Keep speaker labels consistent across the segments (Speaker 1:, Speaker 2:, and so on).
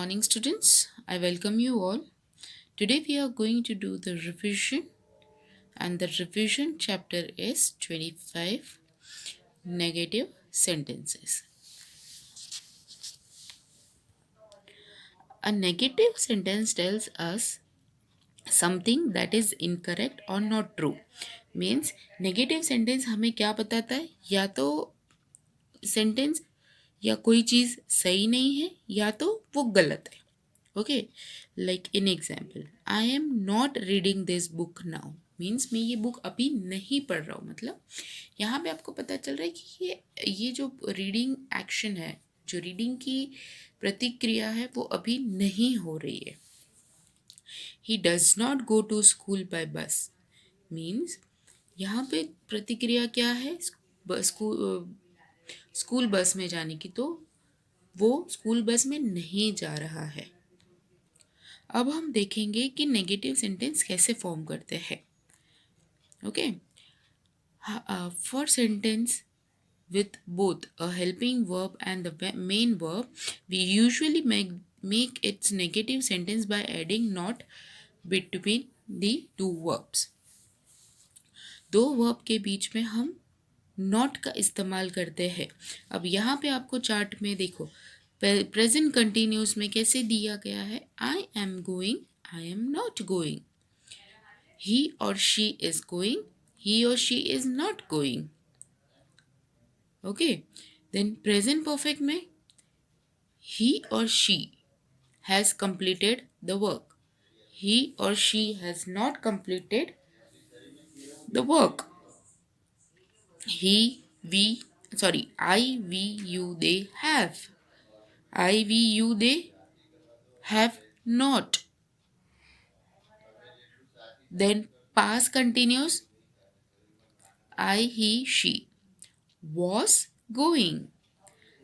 Speaker 1: morning, students. I welcome you all. Today we are going to do the revision, and the revision chapter is 25 negative sentences. A negative sentence tells us something that is incorrect or not true. Means negative sentence हमें क्या बताता है? या तो sentence या कोई चीज़ सही नहीं है या तो वो गलत है. Okay, like in example, I am not reading this book now. Means मैं ये बुक अभी नहीं पढ़ रहा हूँ. मतलब यहाँ पे आपको पता चल रहा है कि ये जो रीडिंग एक्शन है, जो रीडिंग की प्रतिक्रिया है, वो अभी नहीं हो रही है. He does not go to school by bus. Means यहाँ पे प्रतिक्रिया क्या है? स्कूल बस में जाने की. तो वो स्कूल बस में नहीं जा रहा है. अब हम देखेंगे कि नेगेटिव सेंटेंस कैसे फॉर्म करते हैं. Okay, for sentence with both a helping verb and the main verb, we usually make its negative sentence by adding not between the two verbs. दो वर्ब के बीच में हम नॉट का इस्तेमाल करते हैं. अब यहाँ पे आपको चार्ट में देखो, प्रेजेंट कंटिन्यूस में कैसे दिया गया है? I am going, I am not going. He और she is going, he or she is not going. Okay, then present perfect में he or she has completed the work, he or she has not completed the work. I, we, you, they have. I, we, you, they have not. Then past continuous, I, he, she was going,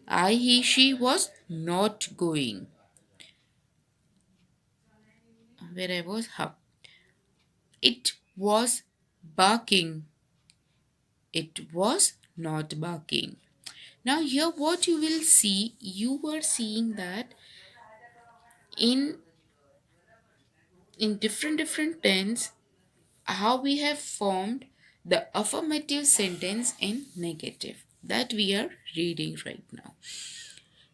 Speaker 1: I, he, she was not going. Where I was, it was barking, it was not barking. Now here what you will see, you are seeing that in different tense, how we have formed the affirmative sentence in negative, that we are reading right now.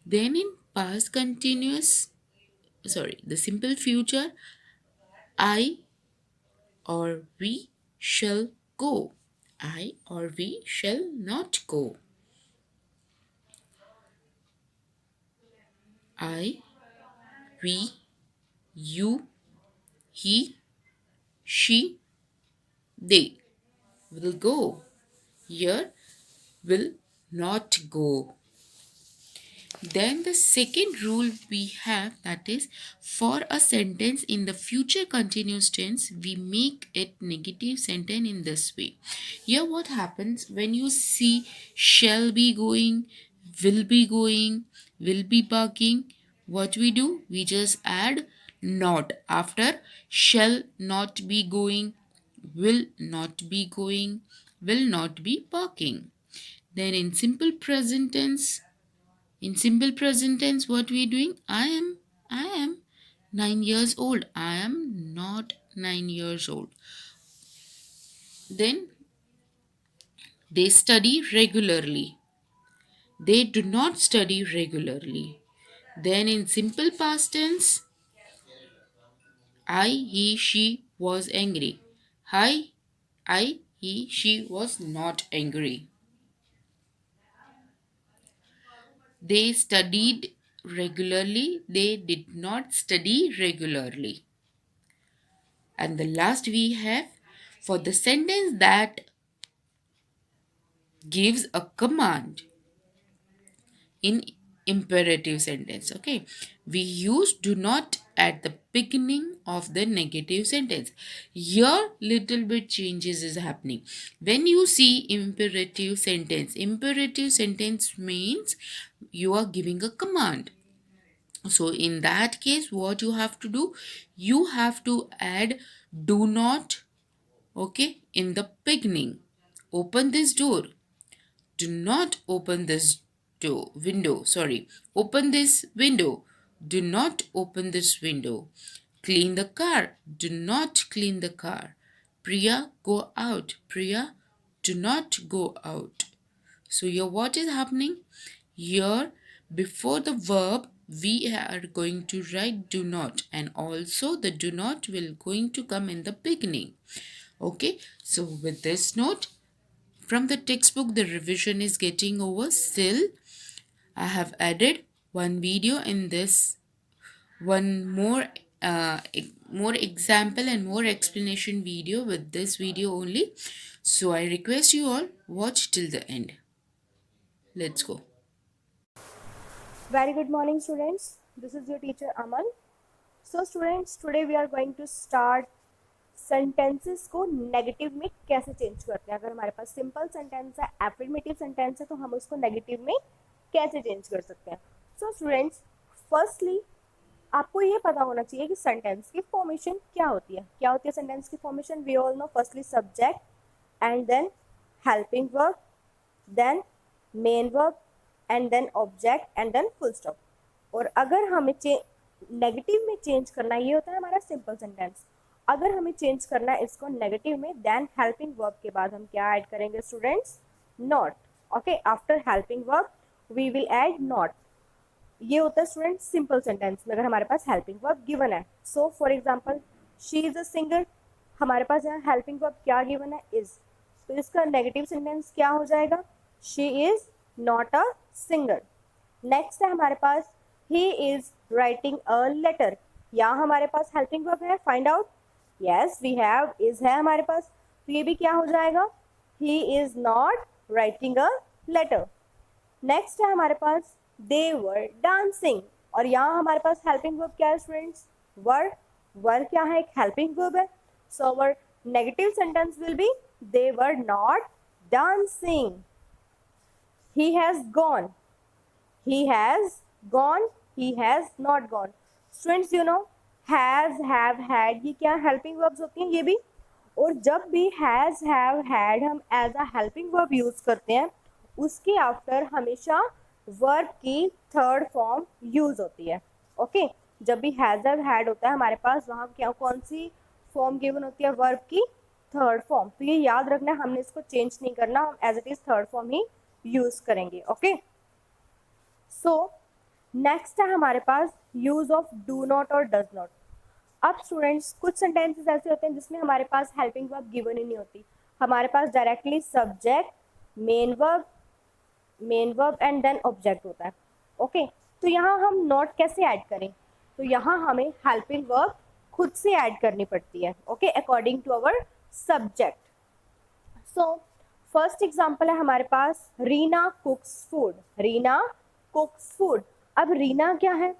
Speaker 1: Then in past continuous, the simple future, I or we shall go, I or we shall not go. I, we, you, he, she, they will go. Here will not go. Then the second rule we have, that is, for a sentence in the future continuous tense, we make it negative sentence in this way. Here what happens when you see shall be going, will be barking, what we do? We just add not after shall not be going, will not be going, will not be barking. Then in simple present tense, what we doing? I am 9 years old. I am not 9 years old. Then they study regularly. They do not study regularly. Then in simple past tense, I, he, she was angry. I, he, she was not angry. They studied regularly. They did not study regularly. And the last we have, for the sentence that gives a command in imperative sentence. Okay, we use do not at the beginning of the negative sentence. Here little bit changes is happening. When you see imperative sentence means you are giving a command. So in that case, what you have to do, you have to add do not, okay, in the beginning. Open this door. Do not open this window. Open this window. Do not open this window. Clean the car. Do not clean the car. Priya, go out. Priya, do not go out. So here what is happening? Here before the verb we are going to write do not, and also the do not will going to come in the beginning. Okay, so with this note from the textbook the revision is getting over. Still I have added one video in this, one more example and more explanation video with this video only. So I request you all watch till the end. Let's go.
Speaker 2: Very good morning, students. This is your teacher Aman. So students, today we are going to start sentences को negative में कैसे change करते हैं. अगर हमारे पास simple sentence है, affirmative sentence है, तो हम उसको नेगेटिव में कैसे चेंज कर सकते हैं. सो स्टूडेंट्स, फर्स्टली आपको ये पता होना चाहिए कि सेंटेंस की फॉर्मेशन क्या होती है. क्या होती है सेंटेंस की formation? We all know. Firstly subject and then helping verb, then main verb and then object and then full stop. और अगर हमें नेगेटिव में चेंज करना, ये होता है हमारा सिंपल सेंटेंस. अगर हमें चेंज करना है इसको नेगेटिव में, देन हेल्पिंग वर्ब के बाद हम क्या ऐड करेंगे students? Not. Okay, after helping verb we will add not. ये होता है स्टूडेंट्स सिंपल सेंटेंस में अगर हमारे पास हेल्पिंग वर्ब गिवन है. So for example, she is a singer. हमारे पास यहाँ हेल्पिंग वर्ब क्या गिवन है? इज. तो इसका नेगेटिव सेंटेंस क्या हो जाएगा? She is not a singer. Next है हमारे पास he is writing a letter. यहाँ हमारे पास हेल्पिंग वर्ब है, find out. Yes, we have is है हमारे पास, तो ये भी क्या हो जाएगा? He is not writing a letter. Next है हमारे पास दे वर डांसिंग. और यहाँ हमारे पास हेल्पिंग वर्ब क्या है स्टूडेंट्स? वर. वर क्या है? एक हेल्पिंग वर्ब है. So our negative sentence will be they were not dancing. He has gone. He has gone. He has not gone. Students, you know, has, have, had, ये क्या helping verbs होती हैं ये भी. और जब भी has, have, had हम as a helping verb use करते हैं, उसके आफ्टर हमेशा वर्ब की थर्ड फॉर्म यूज होती है. ओके, जब भी हैज, हैव, हैड होता है हमारे पास, वहाँ क्या कौन सी फॉर्म गिवन होती है? वर्ब की थर्ड फॉर्म. तो ये याद रखना, हमने इसको चेंज नहीं करना, हम as it is third form ही यूज करेंगे. ओके, सो नेक्स्ट है हमारे पास यूज ऑफ डू नॉट और डज नॉट. अब स्टूडेंट्स, कुछ सेंटेंसेस ऐसे होते हैं जिसमें हमारे पास हेल्पिंग वर्ब गिवन ही नहीं होती. हमारे पास directly subject, main verb and then object होता है. ओके, तो यहाँ हम नॉट कैसे ऐड करें? तो यहाँ हमें हेल्पिंग वर्ब खुद से ऐड करनी पड़ती है. Okay, according to our subject. So first example है हमारे पास Reena cooks food. Reena cooks food. अब रीना क्या है?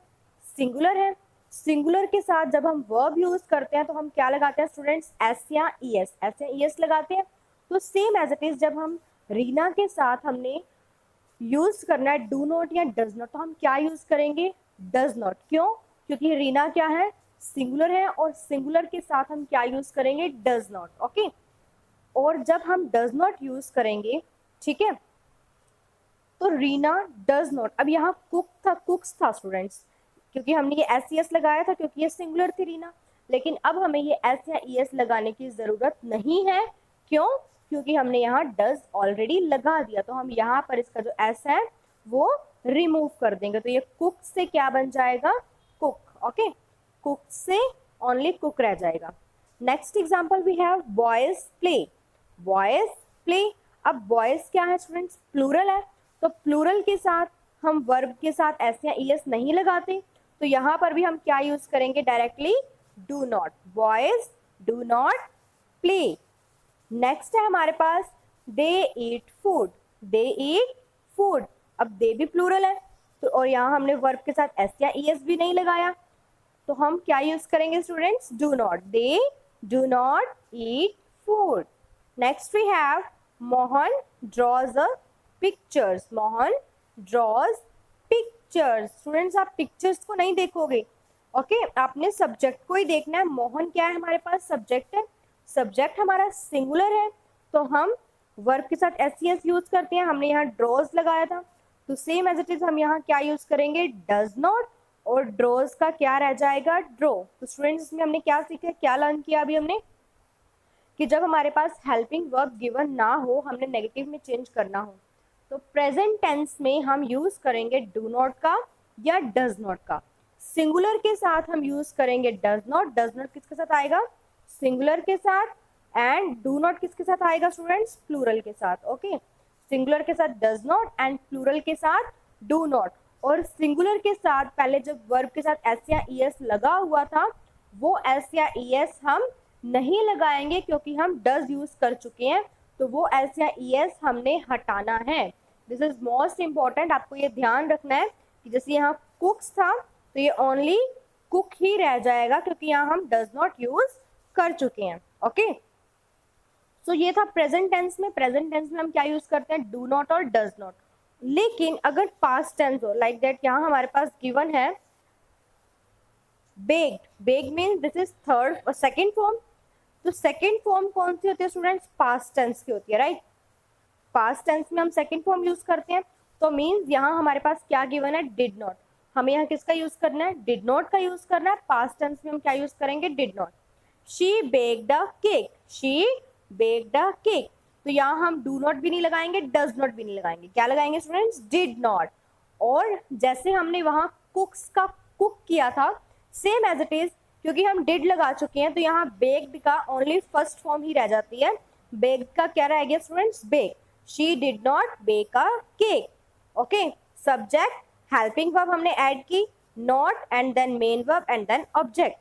Speaker 2: सिंगुलर है. सिंगुलर के साथ जब हम वर्ब यूज करते हैं तो हम क्या लगाते हैं स्टूडेंट्स? एस या ई एस. एस या ई एस लगाते हैं. तो सेम एज इट इज जब हम रीना के साथ हमने यूज करना है डू नॉट या डज नॉट, तो हम क्या यूज करेंगे? Does not. क्यों? क्योंकि रीना क्या है? सिंगुलर है, और सिंगुलर के साथ हम क्या यूज करेंगे? Does not. ओके, और जब हम डज नॉट यूज करेंगे, ठीक है, तो रीना डज नॉट. अब यहाँ कुक्स था स्टूडेंट्स, क्योंकि हमने ये एस ई एस लगाया था क्योंकि ये सिंगुलर थी रीना. लेकिन अब हमें ये एस या ई एस लगाने की जरूरत नहीं है. क्यों? क्योंकि हमने यहाँ डज ऑलरेडी लगा दिया. तो हम यहाँ पर इसका जो एस है वो रिमूव कर देंगे. तो ये कुक से क्या बन जाएगा? कुक. ओके, कुक से ओनली कुक रह जाएगा. Next example we have boys play. Boys play. अब बॉयज क्या है स्टूडेंट्स? प्लूरल है. तो प्लूरल के साथ हम वर्ब के साथ एस या ई एस नहीं लगाते, तो यहाँ पर भी हम क्या यूज करेंगे? Directly do not. Boys do not play. Next है हमारे पास दे ईट फूड. दे ईट फूड. अब दे भी प्लूरल है, तो और यहाँ हमने वर्ब के साथ एस या ई एस भी नहीं लगाया, तो हम क्या यूज करेंगे students? Do not. They do not eat food. Next we have Mohan draws a pictures. Mohan draws pictures. Students, आप पिक्चर्स को नहीं देखोगे. ओके, आपने सब्जेक्ट को ही देखना है. मोहन क्या है हमारे पास? सब्जेक्ट है. सब्जेक्ट हमारा सिंगुलर है, तो हम वर्ब के साथ एस सी एस यूज करते हैं. हमने यहाँ ड्रॉज लगाया था, तो सेम एज इट इज हम यहाँ क्या यूज करेंगे? Does not. और ड्रॉज का क्या रह जाएगा, ड्रॉ। तो स्टूडेंट्स इसमें हमने क्या सीखा, क्या लर्न किया अभी हमने, कि जब हमारे पास हेल्पिंग वर्ब गिवन ना हो, हमने नेगेटिव में चेंज करना हो, तो प्रेजेंट टेंस में हम यूज करेंगे डू नॉट का या डज नॉट का। सिंगुलर के साथ हम यूज करेंगे डज नॉट। डज नॉट किसके साथ आएगा, सिंगुलर के साथ। एंड डू नॉट किसके साथ आएगा स्टूडेंट्स, प्लूरल के साथ। ओके, सिंगुलर के साथ डज नॉट एंड प्लूरल के साथ डू नॉट। और सिंगुलर के साथ पहले जब वर्ब के साथ एस या ई एस लगा हुआ था, वो एस या ई एस हम नहीं लगाएंगे क्योंकि हम डज यूज कर चुके हैं, तो वो एस या ई एस हमने हटाना है। दिस इज मोस्ट इंपॉर्टेंट, आपको ये ध्यान रखना है कि जैसे यहाँ कुक्स था तो ये ओनली कुक ही रह जाएगा क्योंकि यहाँ हम डज नॉट यूज कर चुके हैं। ओके, सो ये था प्रेजेंट टेंस में। प्रेजेंट टेंस में हम क्या यूज करते हैं, डू नॉट और डज नॉट। लेकिन अगर पास्ट टेंस हो, लाइक दैट यहाँ हमारे पास गिवन है begged. Beg means this is third और सेकेंड फॉर्म। तो सेकेंड फॉर्म कौन सी होती है स्टूडेंट्स, पास्ट टेंस की होती है, राइट। पास्ट टेंस में हम सेकेंड फॉर्म यूज करते हैं, तो मीन्स यहाँ हमारे पास क्या गिवन है, डिड नॉट। हमें यहाँ किसका यूज करना है, डिड नॉट का यूज करना है। पास्ट टेंस में हम क्या यूज करेंगे, did not. She baked a cake, she baked a cake. तो यहाँ हम डू नॉट भी नहीं लगाएंगे, डज नॉट भी नहीं लगाएंगे, क्या लगाएंगे स्टूडेंट्स, डिड नॉट। और जैसे हमने वहां कुक्स का कुक किया था, सेम एज इट इज, क्योंकि हम डिड लगा चुके हैं, तो यहाँ बेक्ड का ओनली फर्स्ट फॉर्म ही रह जाती है। बेक्ड का क्या रह गया students, bake. She did not bake a cake. Okay, subject helping verb हमने ऐड की, not and then main verb and then object.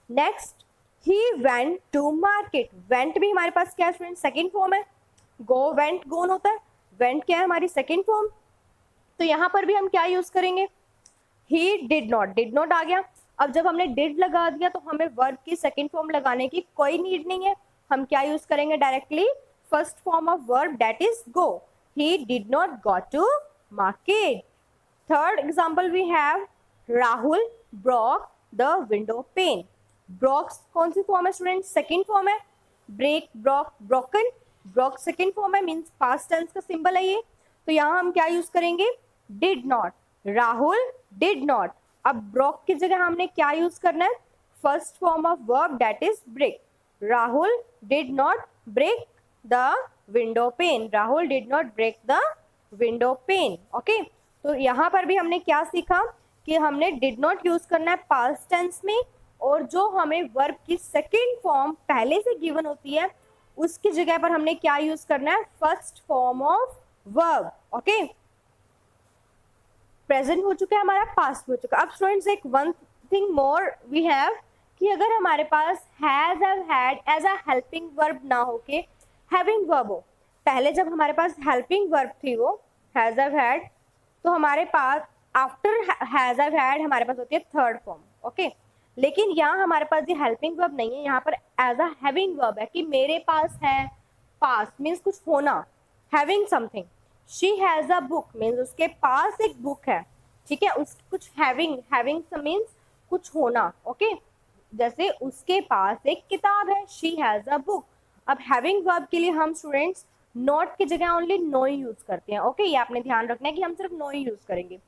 Speaker 2: Next, he went to market. Went भी हमारे पास क्या है स्टूडेंट, सेकेंड फॉर्म है। गो वेंट गोन होता है, went क्या है हमारी सेकेंड फॉर्म। तो यहाँ पर भी हम क्या यूज करेंगे, he did not. Did not आ गया। अब जब हमने डिड लगा दिया तो हमें वर्ब की सेकेंड फॉर्म लगाने की कोई नीड नहीं है, हम क्या यूज करेंगे directly first form of verb that is go. He did not go to market. Third example we have Rahul broke the window pane. Broke कौन सी फॉर्म है स्टूडेंट, सेकेंड फॉर्म है। Break, broke, broken. Broke second form है, means past tense का symbol है ये। तो यहाँ हम क्या यूज करेंगे, did not. Rahul did not. अब ब्रोक की जगह हमने क्या यूज करना है, first form of verb that is break. Rahul did not break the window pane. Rahul did not break the window pane. Okay, तो यहाँ पर भी हमने क्या सीखा कि हमने डिड नॉट यूज करना है पास्ट टेंस में, और जो हमें वर्ब की सेकेंड फॉर्म पहले से गिवन होती है उसकी जगह पर हमने क्या यूज करना है, first form of verb. Okay, present हो चुका है हमारा, पास्ट हो चुका है। अब स्टूडेंट्स एक one thing more we have, कि अगर हमारे पास has, have, had as a helping verb ना हो के हैविंग वर्ब हो। पहले जब हमारे पास हेल्पिंग वर्ब थी वो हैज, हैव, हैड, तो हमारे पास आफ्टर हैज, हैव, हैड हमारे पास होती है थर्ड फॉर्म। ओके, लेकिन यहाँ हमारे पास ये हेल्पिंग वर्ब नहीं है, यहाँ पर एज अ हैविंग वर्ब है कि मेरे पास है, पास मीन्स कुछ होना, having something. She has a book means उसके पास एक बुक है, ठीक है, उस कुछ हैविंग, हैविंग मीन्स कुछ होना। ओके, जैसे उसके पास एक किताब है, शी हैज अ बुक। अब हैविंग वर्ब के लिए हम स्टूडेंट्स नॉट की जगह ओनली नो ही यूज करते हैं। ओके, ये आपने ध्यान रखना है कि हम सिर्फ नो ही यूज करेंगे।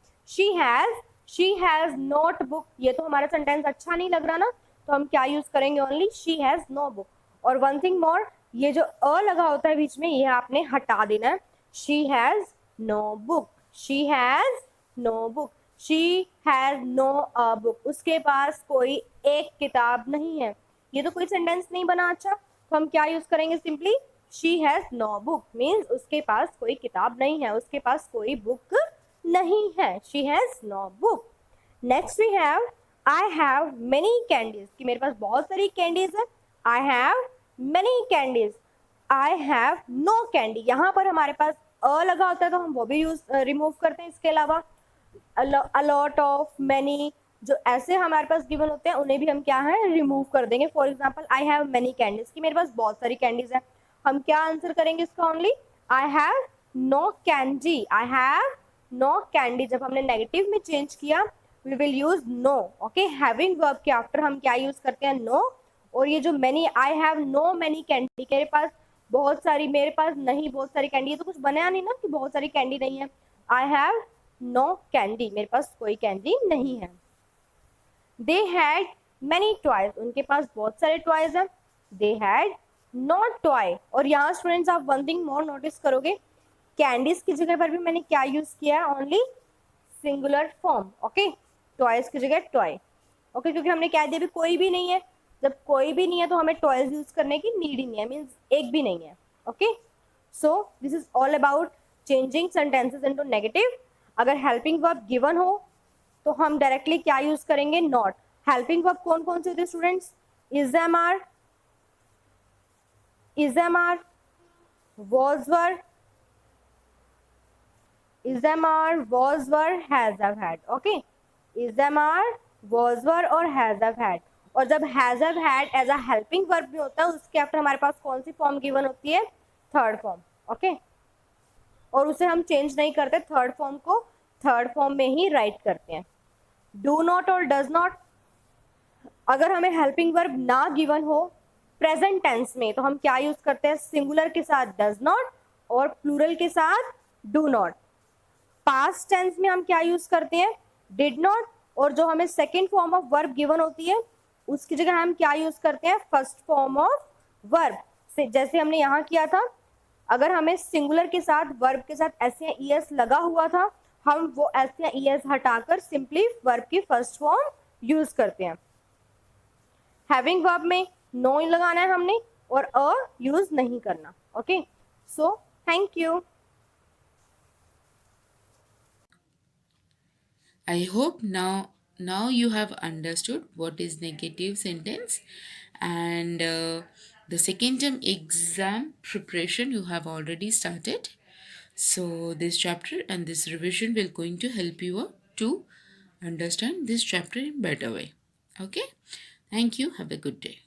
Speaker 2: शी हैज नोट बुक, ये तो हमारा सेंटेंस अच्छा नहीं लग रहा ना, तो हम क्या यूज करेंगे, only she has no book. और वन थिंग मोर, ये जो अ लगा होता है बीच में, ये आपने हटा देना है। She has no book, she has no book, she has no a book, उसके पास कोई एक किताब नहीं है। ये तो कोई सेंटेंस नहीं बना अच्छा, तो हम क्या यूज करेंगे, simply she has no book means उसके पास कोई किताब नहीं है, उसके पास कोई बुक नहीं है। She has no book. Next we have I have many candies, कि मेरे पास बहुत सारी कैंडीज है। I have many candies, I have no candy. यहाँ पर हमारे पास अ लगा होता है तो हम वो भी यूज रिमूव करते हैं। इसके अलावा a lot of many, जो ऐसे हमारे पास गिवन होते हैं उन्हें भी हम क्या है, रिमूव कर देंगे। For example I have many candies, कि मेरे पास बहुत सारी कैंडीज है, हम क्या आंसर करेंगे इसका, only I have no candy. I have no candy, जब हमने नेगेटिव में चेंज किया we will use no. Okay, having verb के आफ्टर हम क्या यूज करते हैं, नो। और ये जो many, I have no many candy, मेरे पास बहुत सारी, मेरे पास नहीं बहुत सारी कैंडी, ये तो कुछ बनाया नहीं ना कि बहुत सारी कैंडी नहीं है। आई हैव नो कैंडी, मेरे पास कोई कैंडी नहीं है। दे हैड मैनी टॉयज, उनके पास बहुत सारे टॉयज हैं। दे हैड नॉट टॉय, और यहाँ स्टूडेंट्स आप वन थिंग मोर नोटिस करोगे, कैंडीज की जगह पर भी मैंने क्या यूज किया है, only singular form. Okay, toys की जगह टॉय। ओके, क्योंकि हमने क्या दिया, अभी कोई भी नहीं है। जब कोई भी नहीं है तो हमें टॉयज यूज करने की नीड ही नहीं है, मीन्स एक भी नहीं है। Okay, so this is all about changing sentences into negative. अगर हेल्पिंग वर्ब गिवन हो तो हम डायरेक्टली क्या यूज करेंगे, नॉट। हेल्पिंग वर्ब कौन कौन से होते हैं students, is am are, is am are, was were, is am are, was were, has have had। Okay, is am are, was were और has have had। और जब has have had as a helping verb भी होता है, उसके after हमारे पास कौन सी फॉर्म गिवन होती है, थर्ड फॉर्म। ओके, और उसे हम चेंज नहीं करते, थर्ड फॉर्म को थर्ड फॉर्म में ही राइट करते हैं। डू नॉट और डज नॉट, अगर हमें हेल्पिंग वर्ब ना गिवन हो प्रेजेंट टेंस में, तो हम क्या यूज करते हैं, सिंगुलर के साथ डज नॉट और प्लूरल के साथ डू नॉट। पास्ट टेंस में हम क्या यूज करते हैं, डिड नॉट, और जो हमें second form of verb given होती है उसकी जगह हम क्या यूज करते हैं, फर्स्ट फॉर्म ऑफ वर्ब। जैसे हमने यहाँ किया था, अगर हमें सिंगुलर के साथ वर्ब के साथ एस या ई एस लगा हुआ था, हम वो एस या ई एस हटाकर सिंपली वर्ब की फर्स्ट फॉर्म यूज करते हैं। हैविंग वर्ब में नो लगाना है हमने और अ यूज नहीं करना। Okay, so thank you.
Speaker 1: I hope now you have understood what is negative sentence, and the second term exam preparation you have already started. So this chapter and this revision will going to help you out to understand this chapter in better way. Okay, thank you, have a good day.